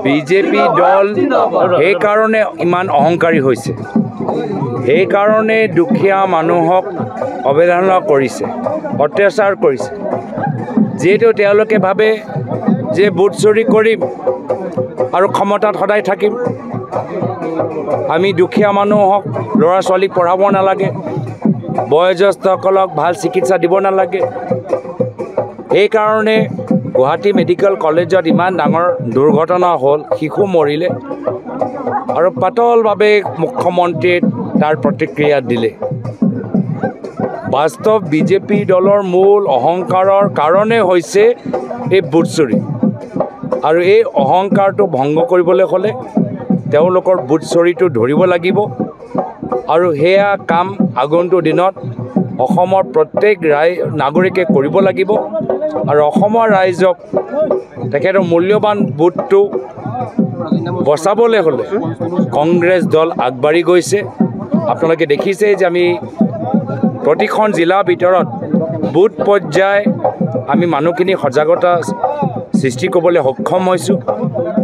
BJP দল সেইকাৰণে ইমান অহংকাৰী হৈছে, সেইকাৰণে দুখীয়া মানুহক অৱহেলনা কৰিছে, অত্যাচাৰ কৰিছে। যিহেতু তেওঁলোকে ভাবে যে ভোট চুৰি কৰিম আৰু ক্ষমতাত সদায় থাকিম, আমি দুখীয়া মানুহক ল'ৰা ছোৱালীক পঢ়াব নালাগে, বয়োজ্যেষ্ঠসকলক ভাল চিকিৎসা দিব নালাগে। সেইকাৰণে গুৱাহাটী মেডিকেল কলেজত ইমান ডাঙৰ দুৰ্ঘটনা হ'ল, শিশু মৰিলে আৰু পাতলভাৱে মুখ্যমন্ত্ৰীয়ে তাৰ প্ৰতিক্ৰিয়া দিলে। বাস্তৱ বিজেপি দলৰ মূল অহংকাৰৰ কাৰণে হৈছে এই ভোট চুৰি, আৰু এই অহংকাৰটো ভংগ কৰিবলৈ হ'লে তেওঁলোকৰ ভোট চুৰিটো ধৰিব লাগিব। আৰু সেয়া কাম আগন্তুক দিনত অসমৰ প্ৰত্যেক নাগৰিকে কৰিব লাগিব। আৰু অসমৰ ৰাইজক তেখেতৰ মূল্যৱান ভোটটো বচাবলৈ হ'লে কংগ্ৰেছ দল আগবাঢ়ি গৈছে। আপোনালোকে দেখিছে যে আমি প্ৰতিখন জিলাৰ ভিতৰত বুথ পৰ্যায় আমি মানুহখিনি সজাগতা সৃষ্টি কৰিবলৈ সক্ষম হৈছোঁ।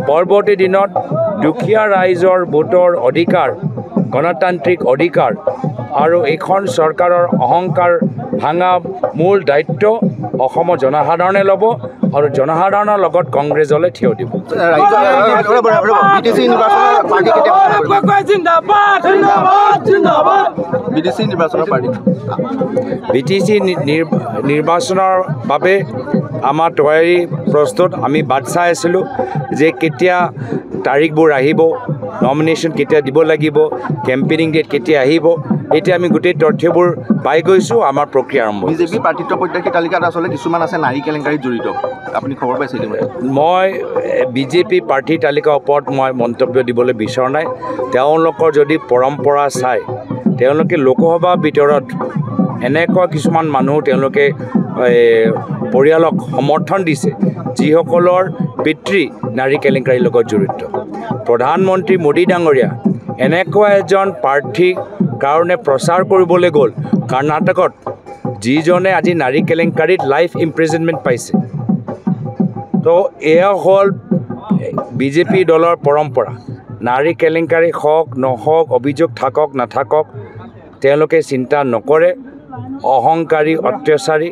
পৰৱৰ্তী দিনত দুখীয়া ৰাইজৰ ভোটৰ অধিকাৰ, গণতান্ত্ৰিক অধিকাৰ আৰু এইখন চৰকাৰৰ অহংকাৰ ভাঙা মূল দায়িত্ব অসমৰ জনসাধাৰণে ল'ব, আৰু জনসাধাৰণৰ লগত কংগ্ৰেছ দলে থিয় দিব। বিটিচি নিৰ্বাচনৰ বাবে আমাৰ তৈয়াৰী প্ৰস্তুত। আমি বাট চাই আছিলোঁ যে কেতিয়া তাৰিখবোৰ আহিব, নমিনেশ্যন কেতিয়া দিব লাগিব, কেম্পেইনিং ডেট কেতিয়া আহিব। এতিয়া আমি গোটেই তথ্যবোৰ পাই গৈছোঁ, আমাৰ প্ৰক্ৰিয়া আৰম্ভ। বিজেপি প্ৰাৰ্থিত্ব প্ৰত্যাশী তালিকাত আচলতে কিছুমান আছে নাৰী কেলেংকাৰীত জড়িত, আপুনি খবৰ পাইছে? মই বিজেপি প্ৰাৰ্থী তালিকাৰ ওপৰত মই মন্তব্য দিবলৈ বিচৰা নাই। তেওঁলোকৰ যদি পৰম্পৰা চাই, তেওঁলোকে লোকসভাৰ ভিতৰত এনেকুৱা কিছুমান মানুহ তেওঁলোকে পৰিয়ালক সমৰ্থন দিছে যিসকলৰ পিতৃ নাৰী কেলেংকাৰীৰ লগত জড়িত। প্ৰধানমন্ত্ৰী মোদী ডাঙৰীয়া এনেকুৱা এজন প্ৰাৰ্থীৰ কাৰণে প্ৰচাৰ কৰিবলৈ গ'ল কৰ্ণাটকত, যিজনে আজি নাৰী কেলেংকাৰীত লাইফ ইমপ্ৰিজনমেণ্ট পাইছে। তো এয়া হ'ল বিজেপি দলৰ পৰম্পৰা। নাৰী কেলেংকাৰী হওক নহওক, অভিযোগ থাকক নাথাকক, তেওঁলোকে চিন্তা নকৰে। অহংকাৰী, অত্যাচাৰী,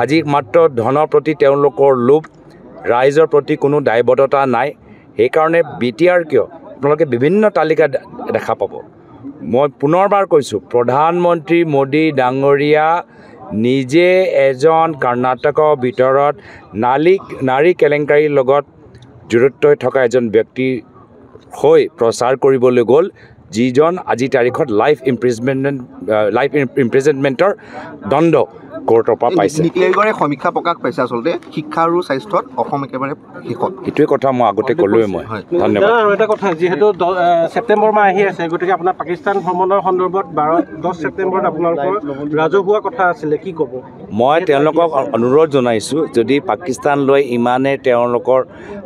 আজি মাত্ৰ ধনৰ প্ৰতি তেওঁলোকৰ লোভ, ৰাইজৰ প্ৰতি কোনো দায়বদ্ধতা নাই। সেইকাৰণে BTR কিয় আপোনালোকে বিভিন্ন তালিকা দেখা পাব। মই পুনৰবাৰ কৈছোঁ, প্ৰধানমন্ত্ৰী মোদী ডাঙৰীয়া নিজে এজন কৰ্ণাটকৰ ভিতৰত নাৰী কেলেংকাৰীৰ লগত জড়িত হৈ থকা এজন ব্যক্তিৰ হৈ প্ৰচাৰ কৰিবলৈ গ'ল, যিজন আজি তাৰিখত লাইফ ইমপ্ৰিজনমেণ্টৰ দণ্ড কোৰ্টৰ পৰা পাইছে। নীতি আয়োগৰে সমীক্ষা প্ৰকাশ পাইছে আচলতে শিক্ষা আৰু স্বাস্থ্যত অসম একেবাৰে শেষত। সেইটোৱে কথা মই আগতে ক'লোৱে। মই ধন্যবাদ। আৰু এটা কথা, যিহেতু ছেপ্টেম্বৰ মাহ আহি আছে, গতিকে আপোনাৰ পাকিস্তান ভ্ৰমণৰ সন্দৰ্ভত 10 ছেপ্টেম্বৰত আপোনালোকৰ ৰাজহুৱা কথা আছিলে, কি ক'ব? মই তেওঁলোকক অনুৰোধ জনাইছোঁ, যদি পাকিস্তানলৈ ইমানে তেওঁলোকৰ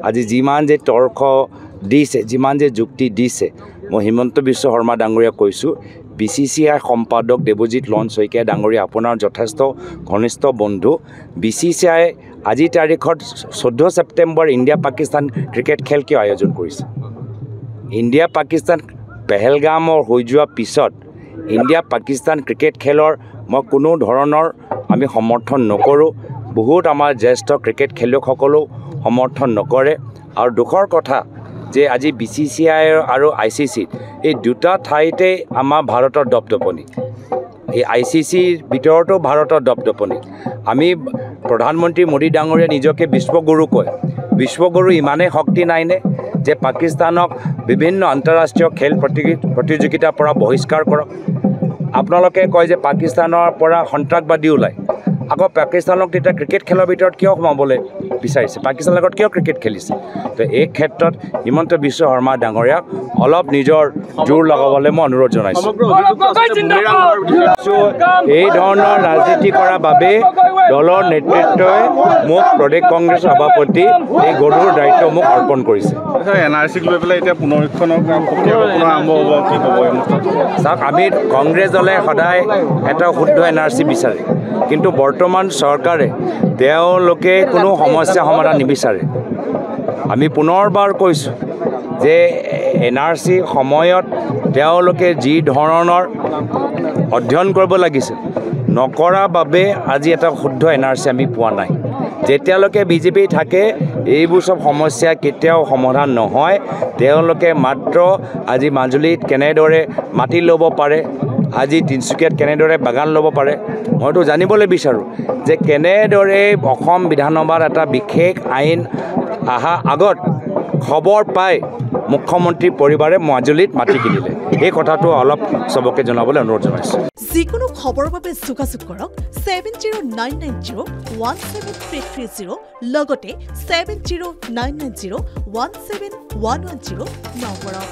আজি যিমান যে তৰ্ক দিছে, যিমান যে যুক্তি দিছে, মই হিমন্ত বিশ্ব শৰ্মা ডাঙৰীয়াক কৈছোঁ, BCCI সম্পাদক দেৱজিৎ লন শইকীয়া ডাঙৰীয়া আপোনাৰ যথেষ্ট ঘনিষ্ঠ বন্ধু। BCCI আজিৰ তাৰিখত 14 ছেপ্টেম্বৰ ইণ্ডিয়া পাকিস্তান ক্ৰিকেট খেল কিয় আয়োজন কৰিছে? ইণ্ডিয়া পাকিস্তান পেহেলগামৰ হৈ যোৱাৰ পিছত ইণ্ডিয়া পাকিস্তান ক্ৰিকেট খেলৰ মই কোনো ধৰণৰ আমি সমৰ্থন নকৰোঁ। বহুত আমাৰ জ্যেষ্ঠ ক্ৰিকেট খেলুৱৈসকলেও সমৰ্থন নকৰে। আৰু দুখৰ কথা যে আজি BCCI আৰু ICC এই দুটা ঠাইতে আমাৰ ভাৰতৰ দপদপনি, এই ICCৰ ভিতৰতো ভাৰতৰ দপদপনি। আমি প্ৰধানমন্ত্ৰী মোদী ডাঙৰীয়া নিজকে বিশ্বগুৰু কয়। বিশ্বগুৰু ইমানেই শক্তি নাইনে যে পাকিস্তানক বিভিন্ন আন্তঃৰাষ্ট্ৰীয় খেল প্ৰতিযোগিতাৰ পৰা বহিষ্কাৰ কৰক? আপোনালোকে কয় যে পাকিস্তানৰ পৰা সন্ত্ৰাসবাদী ওলায়, আকৌ পাকিস্তানক তেতিয়া ক্ৰিকেট খেলৰ ভিতৰত কিয় সোমাবলৈ বিচাৰিছে? পাকিস্তানৰ লগত কিয় ক্ৰিকেট খেলিছে? তো এই ক্ষেত্ৰত হিমন্ত বিশ্ব শৰ্মা ডাঙৰীয়াক অলপ নিজৰ জোৰ লগাবলৈ মই অনুৰোধ জনাইছোঁ। এই ধৰণৰ ৰাজনীতি কৰাৰ বাবে দলৰ নেতৃত্বই মোক প্ৰদেশ কংগ্ৰেছ সভাপতি এই গধুৰ দায়িত্ব মোক অৰ্পণ কৰিছে। NRCক লৈ পেলাই এতিয়া পুনৰীক্ষণৰ আৰম্ভ হ'ব, কি ক'ব? চাওক, আমি কংগ্ৰেছ দলে সদায় এটা শুদ্ধ NRC বিচাৰে। কিন্তু বৰ্তমান চৰকাৰে তেওঁলোকে কোনো সমস্যা সমাধান নিবিচাৰে আমি পুনৰবাৰ কৈছোঁ যে NRC সময়ত তেওঁলোকে যি ধৰণৰ অধ্যয়ন কৰিব লাগিছিল নকৰা বাবে আজি এটা শুদ্ধ NRC আমি পোৱা নাই যেতিয়ালৈকে বিজেপি থাকে এইবোৰ সব সমস্যা কেতিয়াও সমাধান নহয় তেওঁলোকে মাত্ৰ আজি মাজুলীত কেনেদৰে মাটি ল'ব পাৰে আজি তিনচুকীয়াত কেনেদৰে বাগান ল'ব পাৰে মইতো জানিবলৈ বিচাৰোঁ যে কেনেদৰে অসম বিধানসভাত এটা বিশেষ আইন আহা আগত খবৰ পাই মুখ্যমন্ত্ৰী পৰিবাৰে মাজুলীত মাটি কিনিলে এই কথাটো অলপ সবকে জনাবলৈ অনুৰোধ জনাইছোঁ যিকোনো খবৰৰ বাবে যোগাযোগ কৰক 7099017330 লগতে 7099017110 নম্বৰত